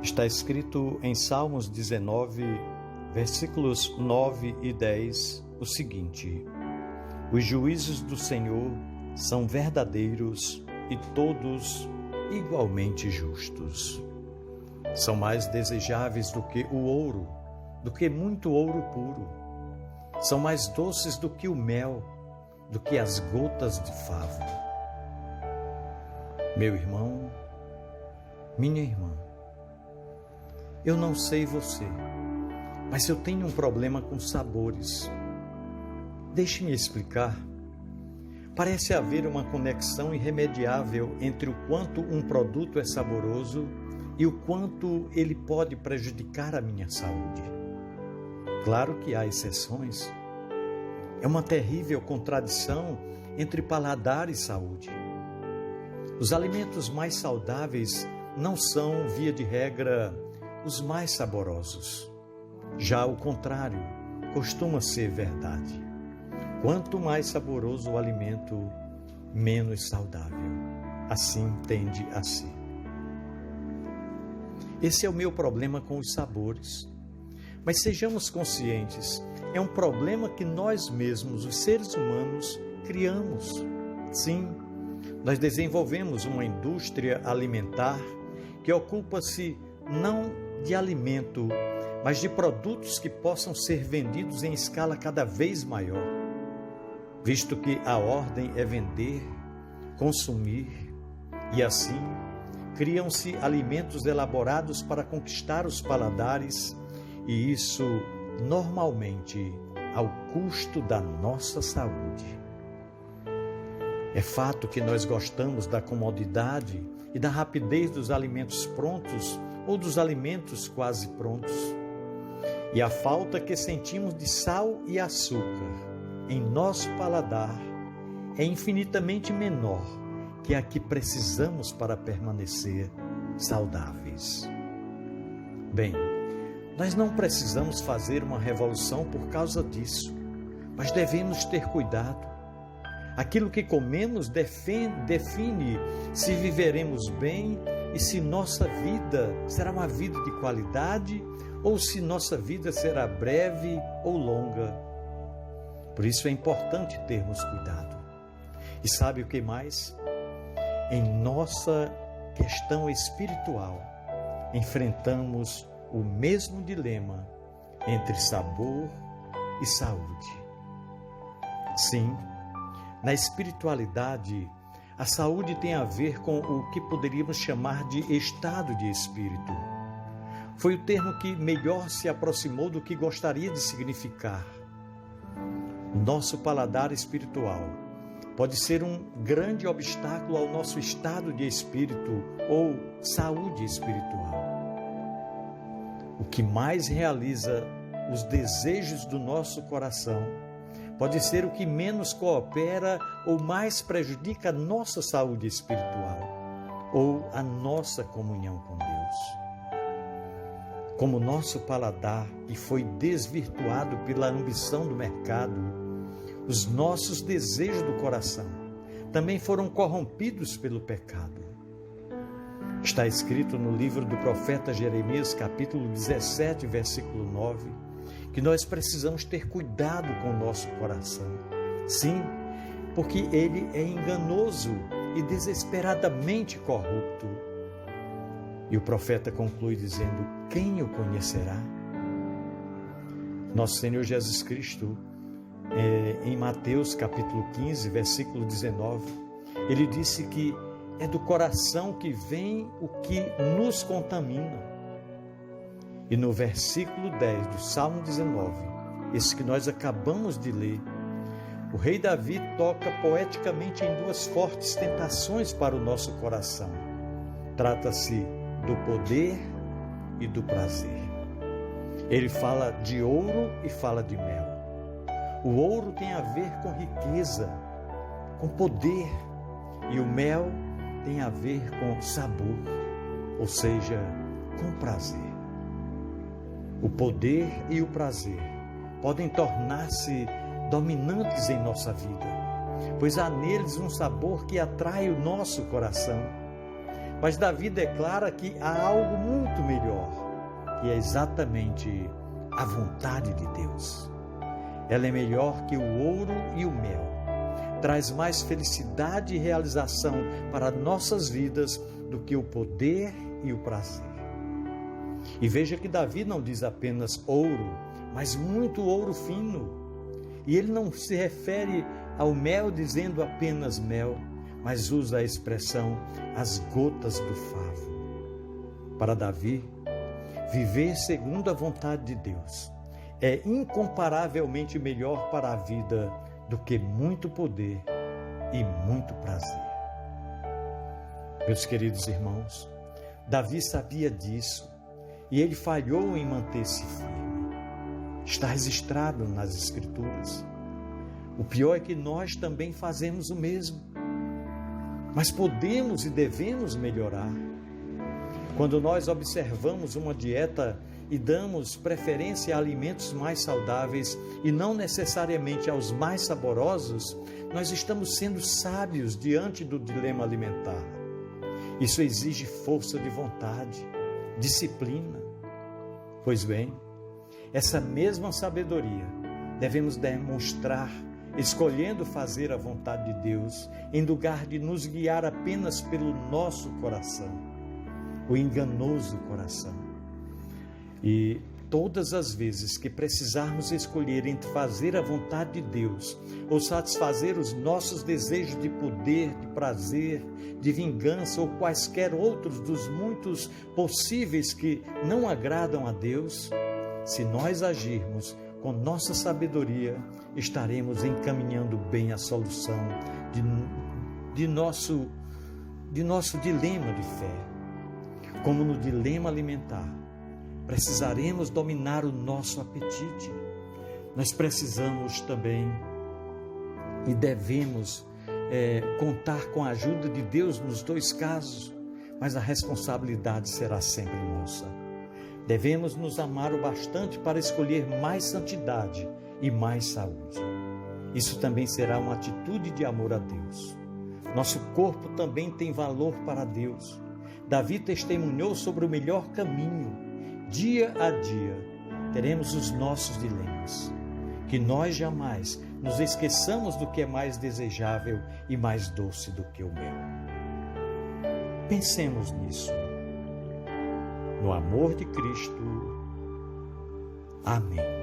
Está escrito em Salmos 19, versículos 9 e 10, o seguinte: Os juízos do Senhor são verdadeiros e todos igualmente justos. São mais desejáveis do que o ouro, do que muito ouro puro. São mais doces do que o mel, do que as gotas de favo. Meu irmão, minha irmã, eu não sei você, mas eu tenho um problema com sabores. Deixe-me explicar. Parece haver uma conexão irremediável entre o quanto um produto é saboroso e o quanto ele pode prejudicar a minha saúde. Claro que há exceções. É uma terrível contradição entre paladar e saúde. Os alimentos mais saudáveis não são, via de regra, os mais saborosos. Já o contrário costuma ser verdade. Quanto mais saboroso o alimento, menos saudável. Assim tende a ser. Esse é o meu problema com os sabores. Mas sejamos conscientes, é um problema que nós mesmos, os seres humanos, criamos. Sim, nós desenvolvemos uma indústria alimentar que ocupa-se não de alimento, mas de produtos que possam ser vendidos em escala cada vez maior, visto que a ordem é vender, consumir, e assim criam-se alimentos elaborados para conquistar os paladares, e isso normalmente ao custo da nossa saúde. É fato que nós gostamos da comodidade e da rapidez dos alimentos prontos ou dos alimentos quase prontos. E a falta que sentimos de sal e açúcar em nosso paladar é infinitamente menor que a que precisamos para permanecer saudáveis. Bem, nós não precisamos fazer uma revolução por causa disso, mas devemos ter cuidado. Aquilo que comemos define se viveremos bem e se nossa vida será uma vida de qualidade ou se nossa vida será breve ou longa. Por isso é importante termos cuidado. E sabe o que mais? Em nossa questão espiritual, enfrentamos o mesmo dilema entre sabor e saúde. Sim, na espiritualidade, a saúde tem a ver com o que poderíamos chamar de estado de espírito. Foi o termo que melhor se aproximou do que gostaria de significar. Nosso paladar espiritual pode ser um grande obstáculo ao nosso estado de espírito ou saúde espiritual. O que mais realiza os desejos do nosso coração pode ser o que menos coopera ou mais prejudica a nossa saúde espiritual ou a nossa comunhão com Deus. Como nosso paladar foi desvirtuado pela ambição do mercado, os nossos desejos do coração também foram corrompidos pelo pecado. Está escrito no livro do profeta Jeremias, capítulo 17, versículo 9, que nós precisamos ter cuidado com o nosso coração. Sim, porque ele é enganoso e desesperadamente corrupto. E o profeta conclui dizendo: quem o conhecerá? Nosso Senhor Jesus Cristo, em Mateus capítulo 15, versículo 19, ele disse que é do coração que vem o que nos contamina. E no versículo 10 do Salmo 19, esse que nós acabamos de ler, o rei Davi toca poeticamente em duas fortes tentações para o nosso coração. Trata-se do poder e do prazer. Ele fala de ouro e fala de mel. O ouro tem a ver com riqueza, com poder, e o mel tem a ver com sabor, ou seja, com prazer. O poder e o prazer podem tornar-se dominantes em nossa vida, pois há neles um sabor que atrai o nosso coração. Mas Davi declara que há algo muito melhor, que é exatamente a vontade de Deus. Ela é melhor que o ouro e o mel. Traz mais felicidade e realização para nossas vidas do que o poder e o prazer. E veja que Davi não diz apenas ouro, mas muito ouro fino. E ele não se refere ao mel dizendo apenas mel, mas usa a expressão as gotas do favo. Para Davi, viver segundo a vontade de Deus é incomparavelmente melhor para a vida do que muito poder e muito prazer. Meus queridos irmãos, Davi sabia disso e ele falhou em manter-se firme. Está registrado nas Escrituras. O pior é que nós também fazemos o mesmo. Mas podemos e devemos melhorar. Quando nós observamos uma dieta e damos preferência a alimentos mais saudáveis e não necessariamente aos mais saborosos, nós estamos sendo sábios diante do dilema alimentar. Isso exige força de vontade, disciplina. Pois bem, essa mesma sabedoria devemos demonstrar escolhendo fazer a vontade de Deus, em lugar de nos guiar apenas pelo nosso coração, o enganoso coração. E todas as vezes que precisarmos escolher entre fazer a vontade de Deus ou satisfazer os nossos desejos de poder, de prazer, de vingança ou quaisquer outros dos muitos possíveis que não agradam a Deus, se nós agirmos com nossa sabedoria, estaremos encaminhando bem a solução de nosso dilema de fé. Como no dilema alimentar, precisaremos dominar o nosso apetite. Nós precisamos também e devemos contar com a ajuda de Deus nos dois casos, mas a responsabilidade será sempre nossa. Devemos nos amar o bastante para escolher mais santidade e mais saúde. Isso também será uma atitude de amor a Deus. Nosso corpo também tem valor para Deus. Davi testemunhou sobre o melhor caminho. Dia a dia teremos os nossos dilemas. Que nós jamais nos esqueçamos do que é mais desejável e mais doce do que o mel. Pensemos nisso. No amor de Cristo. Amém.